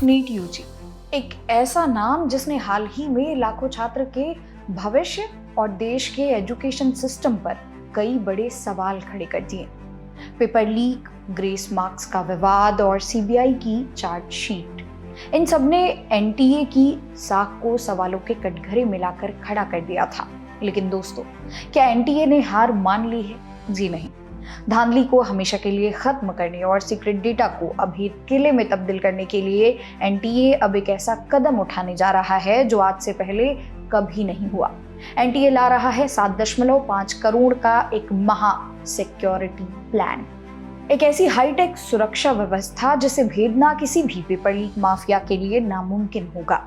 NEET UG, एक ऐसा नाम जिसने हाल ही में लाखों छात्र के भविष्य और देश के एजुकेशन सिस्टम पर कई बड़े सवाल खड़े कर दिए। पेपर लीक, ग्रेस मार्क्स का विवाद और सीबीआई की चार्जशीट, इन सब ने एनटीए की साख को सवालों के कटघरे मिलाकर खड़ा कर दिया था। लेकिन दोस्तों, क्या एनटीए ने हार मान ली है? जी नहीं। धांधली को हमेशा के लिए खत्म करने और सीक्रेट डेटा को अभी किले में तब्दील करने के लिए एनटीए अब एक ऐसा कदम उठाने जा रहा है जो आज से पहले कभी नहीं हुआ। एनटीए ला रहा है 7.5 करोड़ का एक महा सिक्योरिटी प्लान, एक ऐसी हाईटेक सुरक्षा व्यवस्था जिसे भेदना किसी भी पेपर लीक माफिया के लिए नामुमकिन होगा।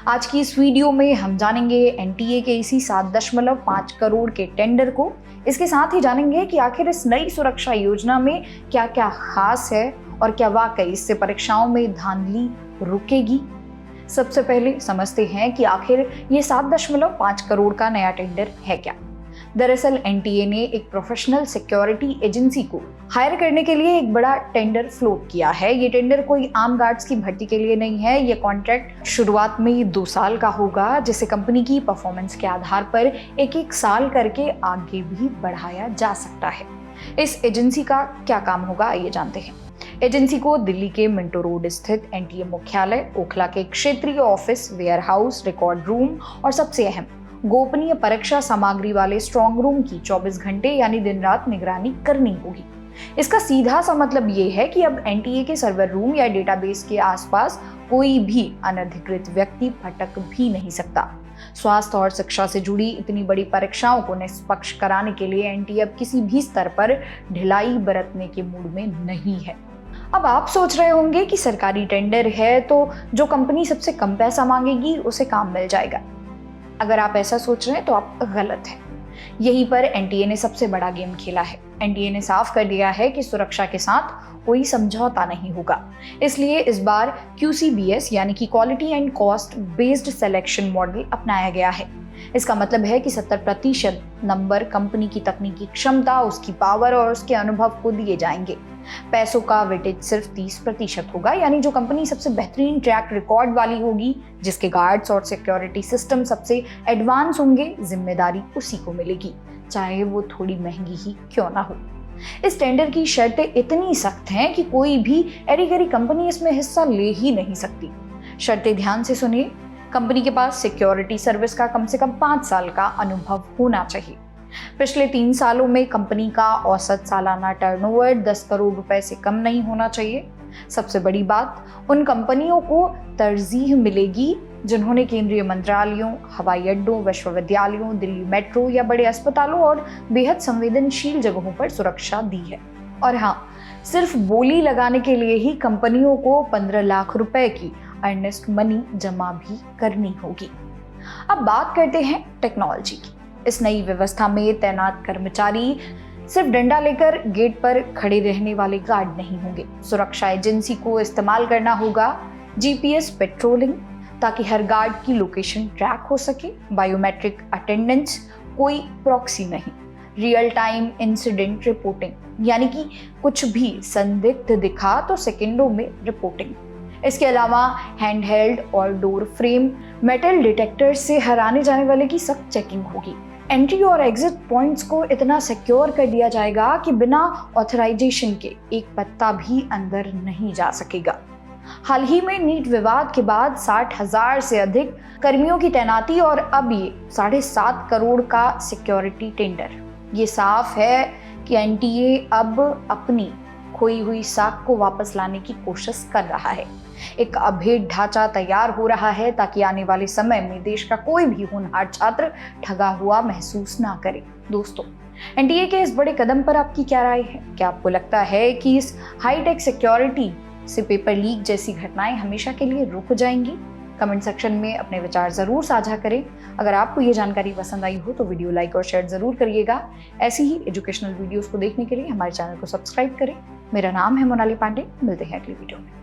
आज की इस वीडियो में हम जानेंगे एनटीए के इसी 7.5 करोड़ के टेंडर को। इसके साथ ही जानेंगे कि आखिर इस नई सुरक्षा योजना में क्या क्या खास है और क्या वाकई इससे परीक्षाओं में धांधली रुकेगी। सबसे पहले समझते हैं कि आखिर ये 7.5 करोड़ का नया टेंडर है क्या। दरअसल एनटीए ने एक प्रोफेशनल सिक्योरिटी एजेंसी को हायर करने के लिए एक बड़ा टेंडर फ्लोट किया है। ये टेंडर कोई आम गार्ड्स की भर्ती के लिए नहीं है। ये कॉन्ट्रैक्ट शुरुआत में 2 साल का होगा, जिसे कंपनी की परफॉर्मेंस के आधार पर एक साल करके आगे भी बढ़ाया जा सकता है। इस एजेंसी का क्या काम होगा, आइए जानते हैं। एजेंसी को दिल्ली के मिंटो रोड स्थित एनटीए मुख्यालय, ओखला के क्षेत्रीय office, warehouse, record room और सबसे अहम गोपनीय परीक्षा सामग्री वाले स्ट्रॉन्ग रूम की 24 घंटे यानी दिन रात निगरानी करनी होगी। इसका सीधा सा मतलब ये है कि अब एनटीए के सर्वर रूम या डेटाबेस के आसपास कोई भी अनधिकृत व्यक्ति भटक भी नहीं सकता। स्वास्थ्य और शिक्षा से जुड़ी इतनी बड़ी परीक्षाओं को निष्पक्ष कराने के लिए एनटीए अब किसी भी स्तर पर ढिलाई बरतने के मूड में नहीं है। अब आप सोच रहे होंगे कि सरकारी टेंडर है तो जो कंपनी सबसे कम पैसा मांगेगी उसे काम मिल जाएगा। अगर आप ऐसा सोच रहे हैं तो आप गलत हैं। यहीं पर एनटीए ने सबसे बड़ा गेम खेला है। एनटीए ने साफ कर दिया है कि सुरक्षा के साथ कोई समझौता नहीं होगा। इसलिए इस बार QCBS यानी कि quality and cost based selection model अपनाया गया है। इसका मतलब है कि 70% नंबर कंपनी की तकनीकी क्षमता, उसकी पावर और उसके अनुभव को दिए जाएंगे। पैसों का वेटेज सिर्फ 30% होगा, यानी जो कंपनी सबसे बेहतरीन ट्रैक रिकॉर्ड वाली होगी, जिसके गार्ड्स और सिक्योरिटी सिस्टम सबसे एडवांस होंगे, जिम्मेदारी उसी को मिलेगी, चाहे वो थोड़ी महंगी ही क्यों ना हो। इस टेंडर की शर्तें इतनी सख्त हैं कि कोई भी एरी-गरी कंपनी इसमें हिस्सा ले ही नहीं सकती। शर्तें ध्यान से सुनिए। कंपनी के पास सिक्योरिटी सर्विस का कम से कम 5 साल का अनुभव होना चाहिए। पिछले 3 सालों में कंपनी का औसत सालाना टर्नओवर 10 करोड़ रुपए से कम नहीं होना चाहिए। सबसे बड़ी बात, उन कंपनियों को तरजीह मिलेगी जिन्होंने केंद्रीय मंत्रालयों, हवाई अड्डों, विश्वविद्यालयों, दिल्ली मेट्रो या बड़े अस्पतालों और बेहद संवेदनशील जगहों पर सुरक्षा दी है। और हाँ, सिर्फ बोली लगाने के लिए ही कंपनियों को 15 लाख रुपए की अर्नेस्ट मनी जमा भी करनी होगी। अब बात करते हैं टेक्नोलॉजी की। इस नई व्यवस्था में तैनात कर्मचारी सिर्फ डंडा लेकर गेट पर खड़े रहने वाले गार्ड नहीं होंगे। सुरक्षा एजेंसी को इस्तेमाल करना होगा GPS पेट्रोलिंग, ताकि हर गार्ड की लोकेशन ट्रैक हो सके। बायोमेट्रिक अटेंडेंस, कोई प्रॉक्सी नहीं। रियल टाइम इंसिडेंट रिपोर्टिंग, यानी कि कुछ भी संदिग्ध दिखा तो सेकेंडों में रिपोर्टिंग। इसके अलावा हैंडहेल्ड और डोर फ्रेम मेटल डिटेक्टर से हराने जाने वाले की सख्त चेकिंग होगी। एंट्री और एग्जिट पॉइंट्स को इतना सिक्योर कर दिया जाएगा कि बिना ऑथराइजेशन के एक पत्ता भी अंदर नहीं जा सकेगा। हाल ही में नीट विवाद के बाद 60,000 से अधिक कर्मियों की तैनाती और अब ये 7.5 करोड़ का सिक्योरिटी टेंडर। ये साफ है कि एनटीए अब अपनी खोई हुई साख को वापस लाने की कोशिश कर रहा है। एक अभेद ढांचा तैयार हो रहा है ताकि आने वाले समय में देश का कोई भी होनहार छात्र ठगा हुआ महसूस ना करे। दोस्तों, एनटीए के इस बड़े कदम पर आपकी क्या राय है? क्या आपको लगता है कि इस हाईटेक सिक्योरिटी से पेपर लीक जैसी घटनाएं हमेशा के लिए रुक जाएंगी? कमेंट सेक्शन में अपने विचार जरूर साझा करें। अगर आपको ये जानकारी पसंद आई हो तो वीडियो लाइक और शेयर जरूर करिएगा। ऐसी ही एजुकेशनल वीडियोस को देखने के लिए हमारे चैनल को सब्सक्राइब करें। मेरा नाम है मोनाली पांडे। मिलते हैं अगली वीडियो में।